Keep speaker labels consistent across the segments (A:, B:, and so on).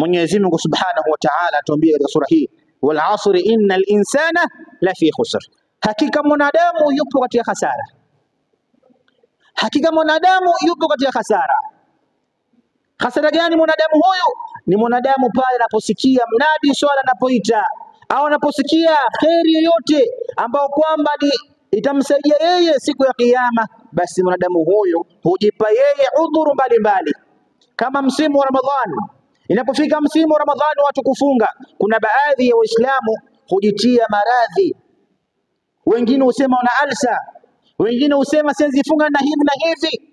A: Mwenyezi Mungu Subhanahu wa Ta'ala atuambia katika sura hii, wal asri innal insana la fi khusr, hakika mwanadamu yupo katika hasara. Hakika mwanadamu yupo katika hasara. Hasara gani mwanadamu huyu? Ni mwanadamu pale anaposikia mnadi swala anapoita, au anaposikia kheri yoyote ambao kwamba itamsaidia yeye siku ya Kiyama, basi mwanadamu huyu hujipa yeye udhuru mbalimbali. Kama msimu wa Ramadhani, inapofika msimu wa Ramadhani watu kufunga, kuna baadhi ya Waislamu hujitia maradhi. Wengine husema wana alsa, wengine husema siwezi funga na hivi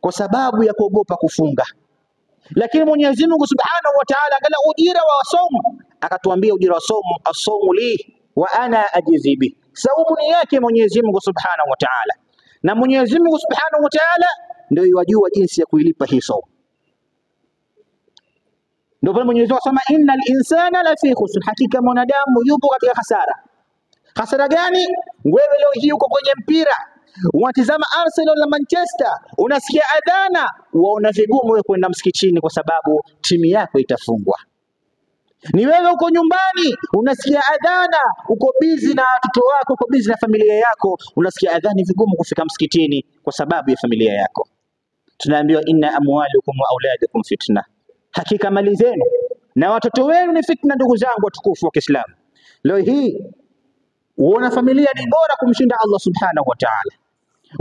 A: kwa sababu ya kuogopa kufunga. Lakini Mwenyezi Mungu Subhanahu wa Ta'ala angalia ujira wa saumu, akatuambia ujira wa saumu, as-sawmu li wa ana ajizi bi. Saumu ni yake Mwenyezi Mungu Subhanahu wa Ta'ala, na Mwenyezi Mungu Subhanahu wa Ta'ala ndio yajua jinsi ya kuilipa hii saumu. Ndio pale Mwenyezi Mungu asema innal insana la fi khusr, hakika mwanadamu yupo katika hasara. Hasara gani? Wewe leo hii uko kwenye mpira, unatazama Arsenal na Manchester, unasikia adhana, waona vigumu wewe kwenda msikitini kwa sababu timu yako itafungwa. Ni wewe uko nyumbani, unasikia adhana, uko busy na watoto wako, uko busy na familia yako, unasikia adhana, vigumu kufika msikitini kwa sababu ya familia yako. Tunaambiwa inna amwalukum wa auladakum fitna, hakika mali zenu na watoto wenu ni fitna. Ndugu zangu watukufu wa Kiislamu, leo hii uona familia ni bora kumshinda Allah Subhanahu wa Ta'ala.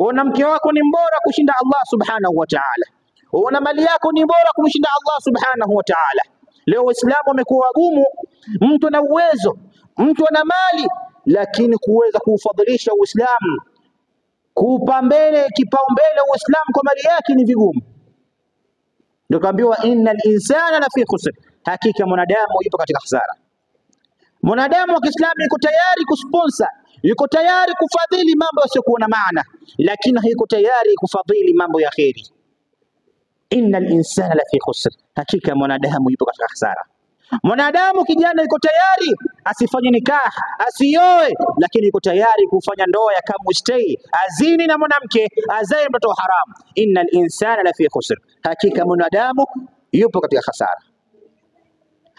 A: Uona mke wako ni bora kushinda Allah Subhanahu wa Ta'ala. Uona mali yako ni bora kumshinda Allah Subhanahu wa Ta'ala. Leo Waislamu wamekuwa wagumu, mtu ana uwezo, mtu ana mali, lakini kuweza kuufadhilisha Uislamu, kuupa mbele kipaumbele Uislamu kwa mali yake ni vigumu. Ndio kaambiwa innal insana la fi khusr, hakika mwanadamu yupo katika hasara. Mwanadamu wa Kiislamu yuko tayari kusponsor, yuko tayari kufadhili mambo yasiyokuwa na maana, lakini hayuko tayari kufadhili mambo ya kheri. Innal insana la fi khusr, hakika mwanadamu yupo katika hasara. Mwanadamu kijana yuko tayari asifanye nikah, asioe, lakini yuko tayari kufanya ndoa ya kamustay, azini na mwanamke, azae mtoto wa haramu. Innal insana la fi khusr, hakika mwanadamu yupo katika hasara.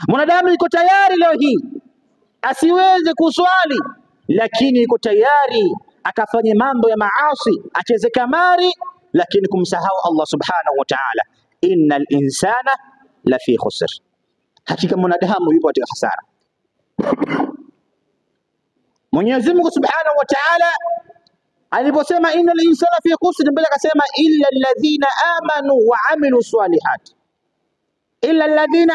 A: Mwanadamu yuko tayari leo hii asiweze kuswali, lakini yuko tayari akafanye mambo ya maasi, acheze kamari, lakini kumsahau Allah Subhanahu wa Ta'ala. Innal insana la fi khusr, hakika mwanadamu yupo katika hasara. Mwenyezi Mungu Subhanahu wa Ta'ala aliposema innal insana fi khusr, mbele akasema illa alladhina amanu wa amilu salihat, illa alladhina